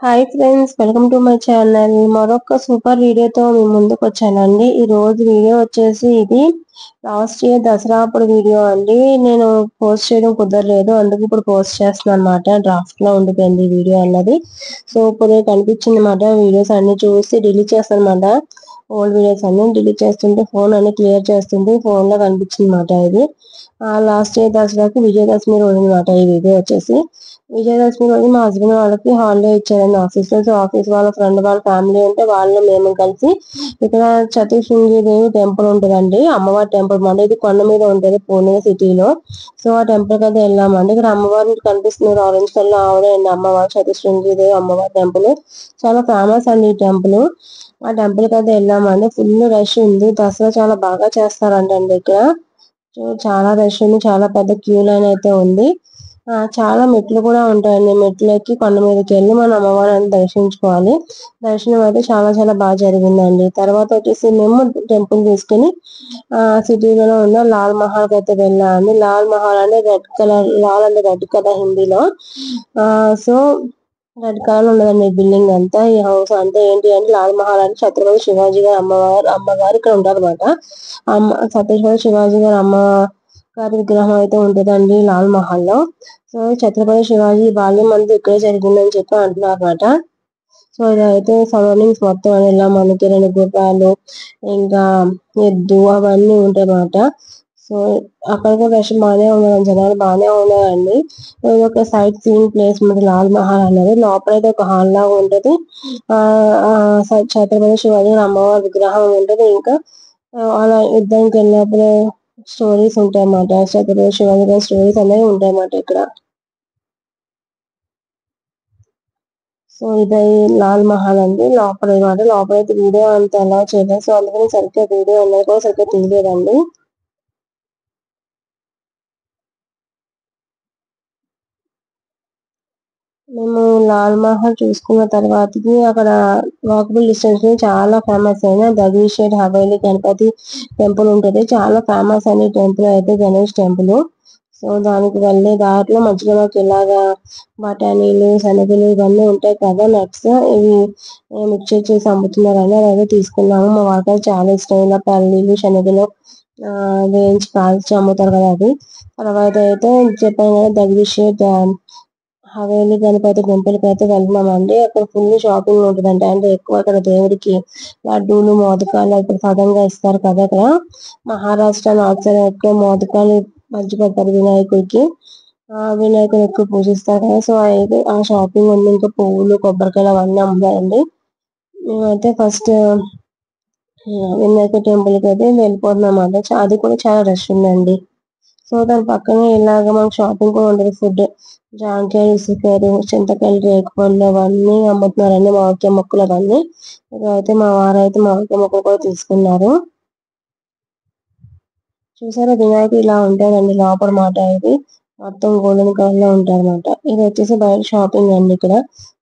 Hi friends, welcome to my channel. మరొక super వీడియోతో మీ ముందుకు వచ్చానండి. ఈ రోజు వీడియో వచ్చేసి ఇది లాస్ట్ ఇయర్ దసరా అప్పుడు వీడియో అండి. నేను పోస్ట్ చేయడం కుదరలేదు, అందుకు ఇప్పుడు పోస్ట్ చేస్తున్నాను అనమాట. డ్రాఫ్ట్ లో ఉండిపోయింది ఈ వీడియో అన్నది. సో ఇప్పుడు కనిపించింది అనమాట. వీడియోస్ అన్ని చూసి డిలీట్ చేస్తాను అనమాట. ఓల్డ్ వీడియోస్ అన్ని డిలీట్ చేస్తుంటే ఫోన్ అన్ని క్లియర్ చేస్తుంటే ఫోన్ లో కనిపించింది అనమాట. ఇది లాస్ట్ ఇయర్ దసరాకి విజయదశమి రోజు అనమాట. ఈ వీడియో వచ్చేసి విజయదశమి రోజు మా హస్బెండ్ వాళ్ళకి హాలిడే ఇచ్చారండి ఆఫీస్ లో. సో ఆఫీస్ వాళ్ళ ఫ్రెండ్ వాళ్ళ ఫ్యామిలీ ఉంటే వాళ్ళు మేము కలిసి ఇక్కడ చతుశృంగి దేవి టెంపుల్ ఉంటుందండి, అమ్మవారి టెంపుల్ మాట. ఇది కొండ మీద ఉంటుంది పూణే సిటీలో. సో ఆ టెంపుల్ కి అయితే వెళ్ళామండి. ఇక్కడ అమ్మవారు కనిపిస్తున్నారు ఆరెంజ్ కలర్ ఆవిడే అండి అమ్మవారు, చతుశృంగి దేవి అమ్మవారి టెంపుల్. చాలా ఫేమస్ అండి ఈ టెంపుల్. ఆ టెంపుల్ కి అయితే వెళ్ళామండి. ఫుల్ రష్ ఉంది, దసరా చాలా బాగా చేస్తారంటండి ఇక్కడ. సో చాలా రష్ ఉంది, చాలా పెద్ద క్యూ లైన్ అయితే ఉంది. చాలా మెట్లు కూడా ఉంటాయండి. మెట్లు ఎక్కి కొండ మీదకి వెళ్ళి మన అమ్మవారిని దర్శించుకోవాలి. దర్శనం అయితే చాలా చాలా బాగా జరిగిందండి. తర్వాత వచ్చేసి మేము టెంపుల్ తీసుకుని సిటీలో ఉన్న లాల్ మహల్ కి అయితే వెళ్ళామండి. లాల్ మహల్ అంటే రెడ్ కలర్, లాల్ అంటే రెడ్ కదా హిందీలో. సో రెడ్ కలర్ ఉన్నదండి బిల్డింగ్ అంతా. ఈ హౌస్ అంతా ఏంటి అంటే లాల్ మహల్ అంటే ఛత్రపతి శివాజీ గారి అమ్మగారు ఇక్కడ ఉంటారు అనమాట. ఛత్రపతి శివాజీ గారి అమ్మ గారి విగ్రహం అయితే ఉంటుందండి లాల్ మహల్ లో. సో ఛత్రపతి శివాజీ బాల్యం అంతా ఇక్కడే జరిగిందని చెప్పి అంటున్నారు అనమాట. సో ఇదైతే సరౌండింగ్స్ మొత్తం ఇలా మనకి రెండు గుర్రాలు ఇంకా ఎద్దు అవన్నీ ఉంటాయి అన్నమాట. సో అక్కడ కూడా రష్ బాగానే ఉన్నారు, జనాలు బాగానే ఉన్నారండి. ఇది ఒక సైట్ సీయింగ్ ప్లేస్ మరి లాల్ మహల్ అనేది. లోపలైతే ఒక హాల్ లాగా ఉంటది. ఆ ఆ ఛత్రపతి శివాజీ అమ్మవారి విగ్రహం ఉంటది. ఇంకా అలా యుద్ధానికి వెళ్ళినప్పుడు స్టోరీస్ ఉంటాయి అన్నమాట. ఛత్రపతి శివాజీ గారి స్టోరీస్ అనేవి ఉంటాయి అన్నమాట ఇక్కడ. సో ఇది లాల్ మహల్ అండి. లోపల అనమాట. లోపలైతే వీడియో అంత అలా చేయలేదు, సో అందుకని సరిగ్గా వీడియో అనేది కూడా సరిగ్గా తీయలేదండి. మేము లాల్ మహల్ చూసుకున్న తర్వాతకి అక్కడ వాకబుల్ డిస్టెన్స్ లో చాలా ఫేమస్ అయిన దగీషేర్ హవేలీ గణపతి టెంపుల్ ఉంటుంది. చాలా ఫేమస్ అనే టెంపుల్ అయితే గణేష్ టెంపుల్. సో దానికి వెళ్ళే దారిలో మధ్యలో మాకు ఇలాగా బఠానీలు శనగలు ఇవన్నీ ఉంటాయి కదా, నట్స్, ఇవి మిక్చర్ చేసి అమ్ముతున్నారని అదే తీసుకున్నాము. మా వాళ్ళకి చాలా ఇష్టం. ఇలా పల్లీలు శనగలు వేయించి కాల్చి అమ్ముతారు కదా అది. తర్వాత అయితే చెప్పాను కదా దగీషేర్ హవేలీ గణపతి టెంపుల్ కి అయితే వెళ్తున్నామండి. అక్కడ ఫుల్ షాపింగ్ ఉంటుందండి. అంటే ఎక్కువ అక్కడ దేవుడికి లడ్డూలు మోదకాలు ఇప్పుడు సడన్ ఇస్తారు కదా. అక్కడ మహారాష్ట్ర నార్త్ సైడ్ ఎక్కువ మోదకాలు పంచిపెడతారు వినాయకుడికి. వినాయకుడు ఎక్కువ పూజిస్తారు కదా. సో అయితే ఆ షాపింగ్ ఉంది. ఇంకా పువ్వులు కొబ్బరికాయలు అవన్నీ అమ్ముతారండి. మేమైతే ఫస్ట్ వినాయక టెంపుల్ కి అయితే వెళ్ళిపోతున్నాం అన్నమాట. అది కూడా చాలా రష్ ఉందండి. సో దాని పక్కనే ఇలాగ మనకు షాపింగ్ కూడా ఉంటుంది. ఫుడ్ జాంకాయలు ఇసుకాయలు చింతకాయలు రేగుపళ్ళు అవన్నీ అమ్ముతున్నారండి. మామిడికాయ ముక్కలు అవన్నీ. ఇదైతే మా వారైతే మామిడికాయ ముక్కలు కూడా తీసుకున్నారు. చూసారా వినాయకుడు ఇలా ఉంటాడండి లోపల మాట. ఇది మొత్తం గోల్డెన్ కలర్ లో ఉంటారు అనమాట. ఇది వచ్చేసి బయట షాపింగ్ అండి. ఇక్కడ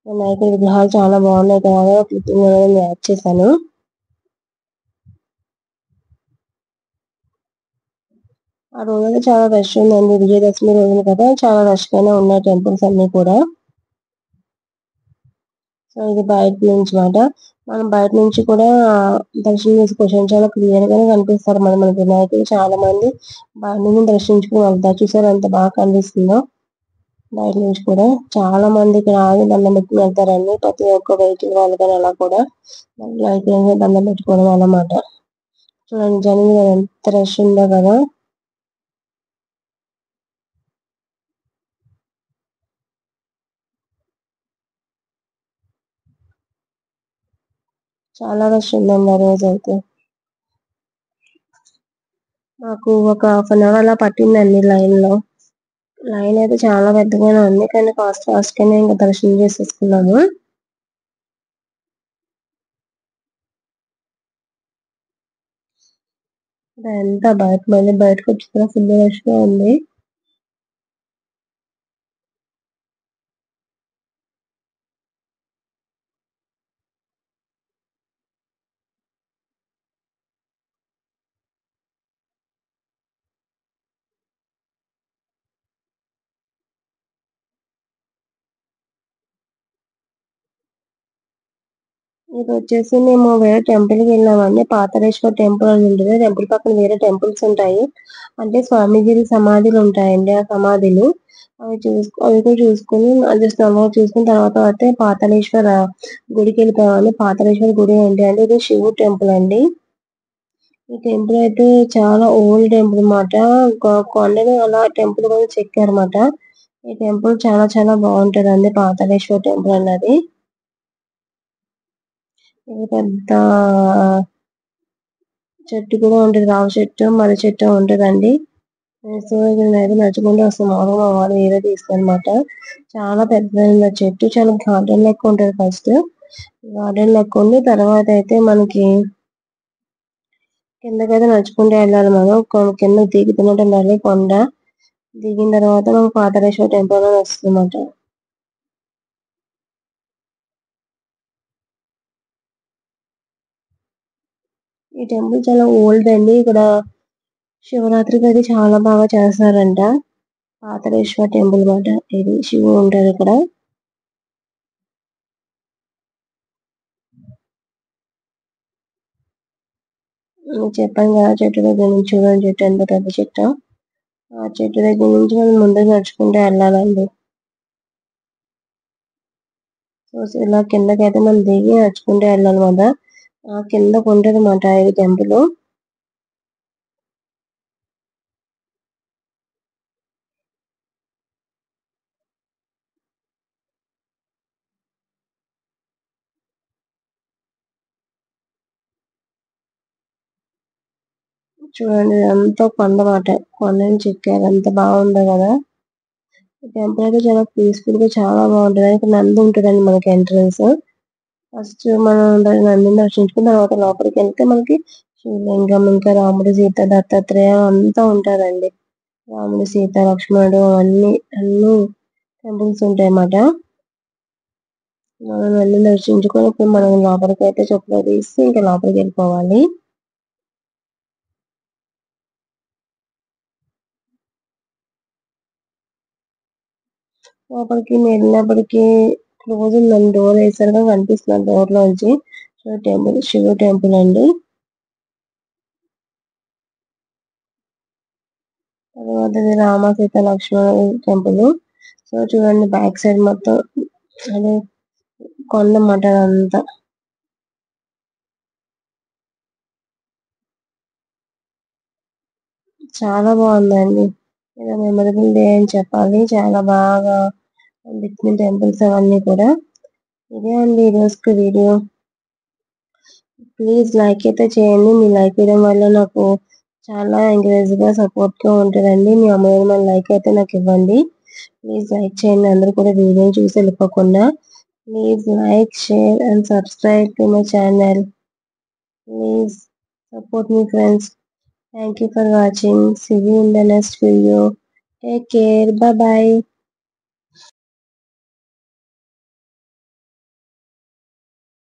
వినాయకుడి విగ్రహాలు చాలా బాగున్నాయి కదా, క్లిప్పింగ్ అనేది యాడ్ చేశాను. ఆ రోజు చాలా రష్ ఉందండి. విజయదశమి రోజున కదా, చాలా రష్ గానే ఉన్నాయి టెంపుల్స్ అన్ని కూడా. సో ఇది బయట నుంచి మాట. మనం బయట నుంచి కూడా దర్శనం చేసుకోవచ్చు. చాలా క్లియర్ గానే కనిపిస్తారు మన వినాయకుడు. చాలా మంది బయట నుంచి దర్శించుకుని వెళ్తారు. చూసారు ఎంత బాగా కనిపిస్తుందో. బయట నుంచి కూడా చాలా మంది ఇక్కడ ఆగి దండం పెట్టుకుని వెళ్తారండి. ప్రతి ఒక్క వెహికల్ వాళ్ళు కానీ అలా కూడా దండం పెట్టుకోవడం అన్నమాట. చూడండి జనం ఎంత రష్ ఉందో కదా. చాలా రష్ ఉందండి ఆ రోజు అయితే. మాకు ఒక హాఫ్ అన్ అవర్ అలా పట్టిందండి లైన్ లో. లైన్ అయితే చాలా పెద్దగానే ఉంది, కానీ ఫాస్ట్ ఫాస్ట్ గానే ఇంకా దర్శనం చేసేసుకున్నాము. ఎంత బయట మళ్ళీ బయటకు వచ్చి ఫుల్ రష్ గా ఉంది. ఇది వచ్చేసి మేము వేరే టెంపుల్ కి వెళ్ళామండి. పాతాళేశ్వర టెంపుల్ అని ఉంటుంది. టెంపుల్ పక్కన వేరే టెంపుల్స్ ఉంటాయి. అంటే స్వామీజీ సమాధులు ఉంటాయండి. ఆ సమాధులు అవి కూడా చూసుకుని జస్ట్ అలా చూసుకున్న తర్వాత అయితే పాతాళేశ్వర గుడికి వెళ్ళిపోయామండి. పాతాళేశ్వర గుడి ఏంటి అంటే ఇది శివుడు టెంపుల్ అండి. ఈ టెంపుల్ అయితే చాలా ఓల్డ్ టెంపుల్ అన్నమాట. కొండని అలా టెంపుల్ కూడా చెక్కారన్నమాట. ఈ టెంపుల్ చాలా చాలా బాగుంటదండి. పాతాళేశ్వర టెంపుల్ అన్నది ఇది పెద్ద చెట్టు కూడా ఉంటది. రావి చెట్టు మర్రి చెట్టు ఉంటదండి. సో ఇక్కడ నడుచుకుంటూ వస్తాం. మామూలుగా మా వాడు వీడియో తీస్తారన్నమాట. చాలా పెద్దదైన చెట్టు చాలా గార్డెన్ లెక్క ఉంటది. ఫస్ట్ గార్డెన్ లెక్క ఉండి తర్వాత అయితే మనకి కిందకైతే నడుచుకుంటూ వెళ్ళాలి. మనం కింద దిగుతున్నట్టు ఉండాలి. కొండ దిగిన తర్వాత మనకు పాతాళేశ్వర టెంపుల్ అని వస్తుందన్నమాట. ఈ టెంపుల్ చాలా ఓల్డ్ అండి. ఇక్కడ శివరాత్రికి అయితే చాలా బాగా చేస్తారంట. పాతాళేశ్వర టెంపుల్ మాట ఇది శివుడు ఉంటారు ఇక్కడ. చెప్పాను కదా చెట్టు దగ్గర నుంచి చూడండి చెట్టు ఎంత పెద్ద చెట్టు. ఆ చెట్టు దగ్గర నుంచి మనం ముందుకు నడుచుకుంటూ వెళ్ళాలండి. సో ఇలా కిందకైతే మనం దిగి నడుచుకుంటూ వెళ్ళాలన్నమాట. ఆ కిందకు ఉంటది అన్నమాట ఇది టెంపుల్. చూడండి అంతా కొండ మాట. కొండని చెక్కారు ఎంత బాగుందో కదా. ఈ టెంపుల్ అయితే చాలా పీస్ఫుల్ గా చాలా బాగుంటది. ఇక్కడ నంది ఉంటదండి మనకి ఎంట్రన్స్. ఫస్ట్ మనం నందిని దర్శించుకున్న తర్వాత లోపలికి వెళ్తే మనకి శివలింగం ఇంకా రాముడు సీత దత్తాత్రేయ అంతా ఉంటారండి. రాముడు సీత లక్ష్మణుడు అన్ని టెంపుల్స్ ఉంటాయి అన్నమాట. మనం వెళ్ళి దర్శించుకొని ఇప్పుడు మనం లోపలికి అయితే చొప్పున తీసి ఇంకా లోపలికి వెళ్ళిపోవాలి. లోపలికి వెళ్ళినప్పటికీ క్లోజ్ ఉందండి. డోర్ వేసారుగా కనిపిస్తుంది డోర్ లోంచి. శివ టెంపుల్ అండి. తర్వాత ఇది రామ సీత లక్ష్మణ టెంపుల్. సో చూడండి బ్యాక్ సైడ్ మొత్తం అదే కొండ అన్నమాట అదంతా. చాలా బాగుందండి. ఇలా మెమరబుల్ డే అని చెప్పాలి. చాలా బాగా అనిపించింది టెంపుల్స్ అవన్నీ కూడా. ఇదే అండి ఈ రోజుకి వీడియో. ప్లీజ్ లైక్ అయితే చేయండి. మీ లైక్ చేయడం వల్ల నాకు చాలా ఎంకరేజ్ గా సపోర్ట్ గా ఉంటుందండి. మీ అమూల్యమైన లైక్ అయితే నాకు ఇవ్వండి. ప్లీజ్ లైక్ చేయండి. అందరూ కూడా వీడియో చూసి వెళ్ళిపోకుండా. Please like share and subscribe to my channel. Please support me friends. Thank you for watching. See you in the next video. Take care. Bye bye.